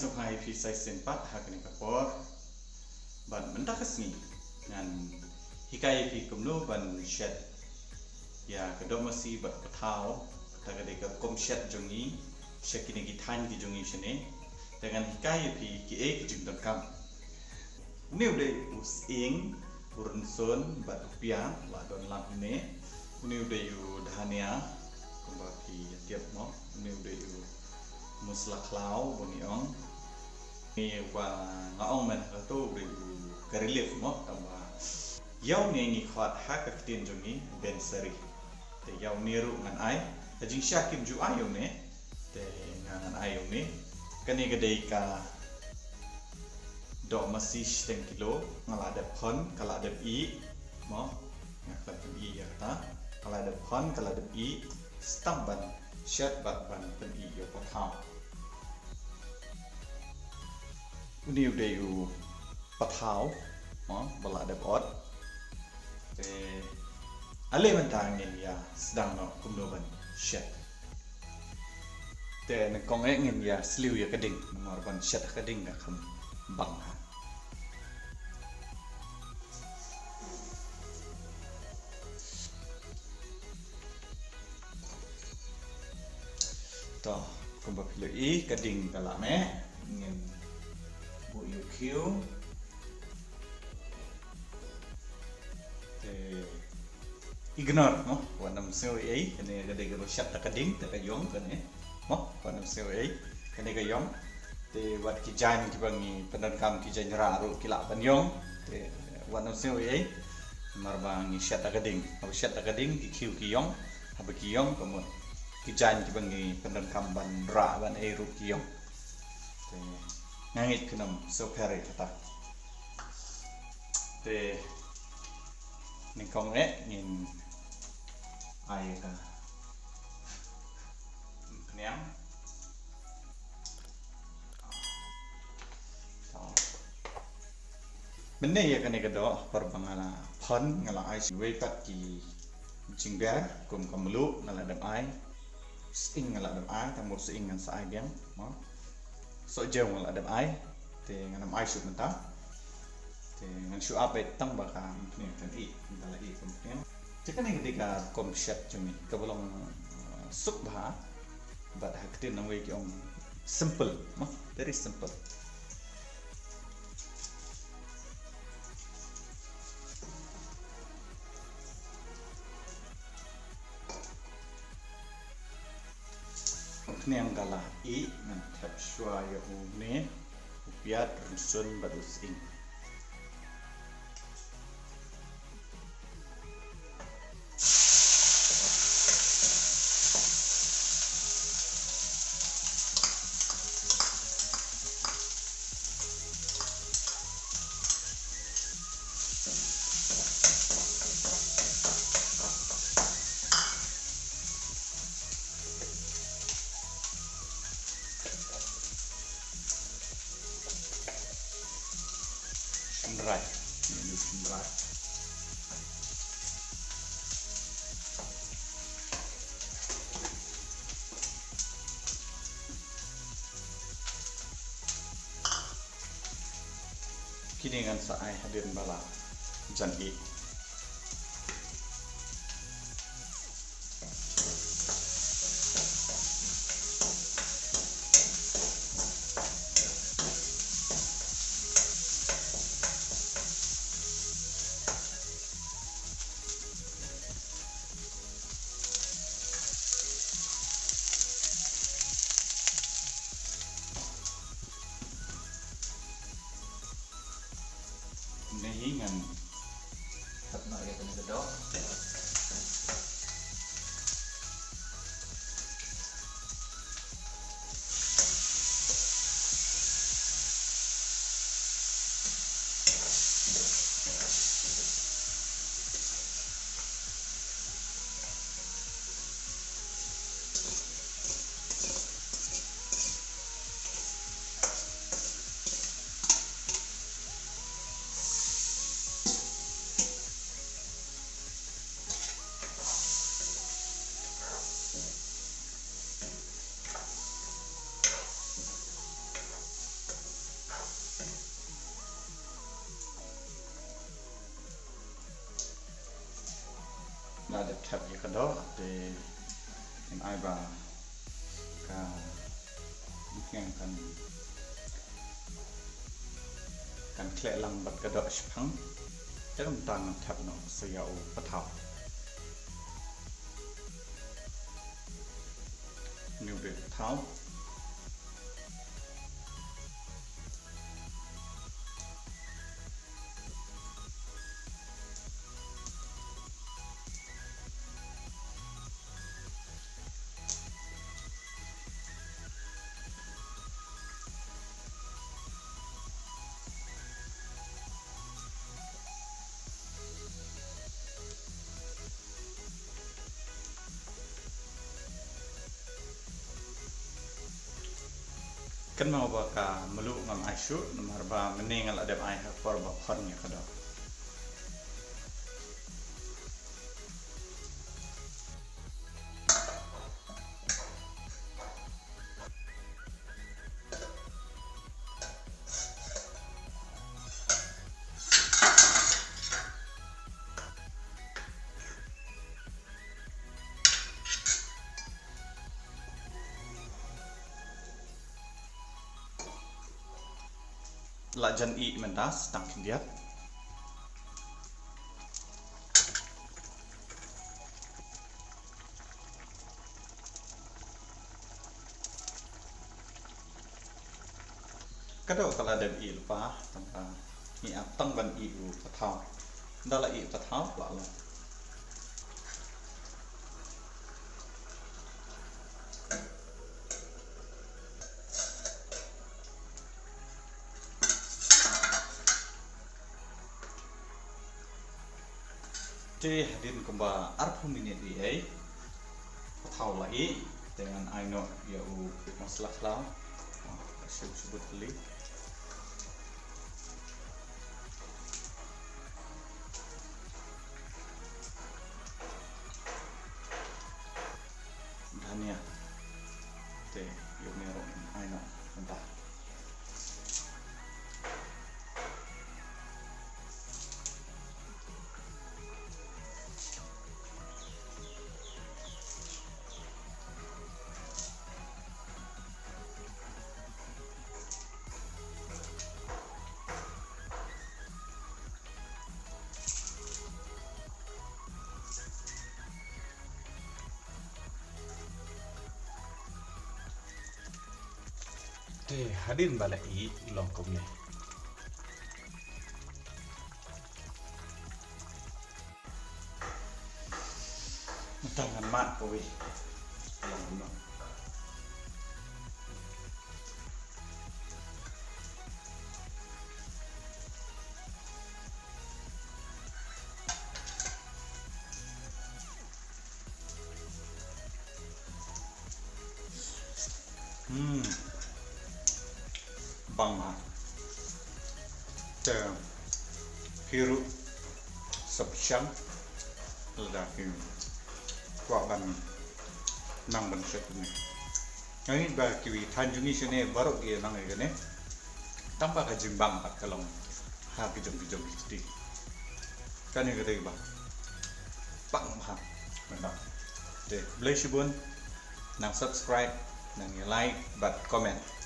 sukai fi sai sempat hakni kapor ban mentakasni ngan hikai fi kumno ban shed ya kedok masih bat patau tagade ka kom shed jongi shekini ki than ki jongi shene dengan hikai fi ki e ki jing kam new de us ing urun son bat pia la don lam ne new de yu dhania kumba ki tiap mo new de yu musla klau boniong ni wa ngaong men tu de ka relief mo tamba yau ne ngi khat ha ka tin jongi ben sari te yau niru ngan ai ta jing syakim ju ayo ne te ngan ayo ne kani gede ka do masih 10 kilo ngala ada phon kala ada i mo ngala ada i ya ta kala ada phon kala ada i stam ban shat bat ban pen i yo pa tha uni ude yu pa thau mo bala ada ot te ale mentang ni ya sedang no kumdo ban shat te ne kong e ngin ya sliu ya keding ngor ban shat keding ga kham bang to kumba pilih keding kala me ngin bu yu kiu te ignore no wanam seo ei kene gade ga shat ta keding ta kayong kene mo wanam seo ei kene kayong te wat ki jan ki bangi penan kam ki jan ra ru ki la ban yong te wanam seo ei marbang shat ta keding au shat ta keding ki kiu ki yong hab ki yong komon ki jan ki bangi penan kam ban ra ban ei ru ki yong te ngangit kunam so pare kata te ning kong e ngin ai ka kniang benne ya kane kado perbangala phon ngala ai we pat ki jingber kum kamlu ngala dam ai sing ngala dam ai ta mo sing ngan sa ai biang mo so jeng ngala dam ai te nganam ai su menta te ngan su ape tang bakam ni kan i ngala i kum ken jika ni ketika kom shat jumi kabulong suk bha but haktin nang we ki om simple mo very simple kniang kala i ngan thap shwa ya u ne upiat rusun badus ing right ini right kini dengan saya hadir bala janji nehingan tap ya kado de yang ai ba ka mungkin kan klek lang bat kado spang dalam tangan tap no saya u patau new bit patau kan mau baka meluk ngam aisu nomor ba meninggal ada ai ha for ba khornya kado lajan i mentas tang dia kado kalau ada i lupa tangka i atang ban i u patau dala i patau lalu Jadi hadirin kembali arpu minit ini patau lagi dengan aino ya u masalah lah sebut kali dan ya te yuk merok aino entah hadirin balik i longkomnya tangan mat kowe bang ma te hiru sabsyang lagi kwa ban nang ban set ni ini ba kiwi tanjungi sini baru dia nang ini tanpa kajimbang kat kalong ha kijong gitu kan ini gede ba bang ma mantap de blessibun nang subscribe nang like but comment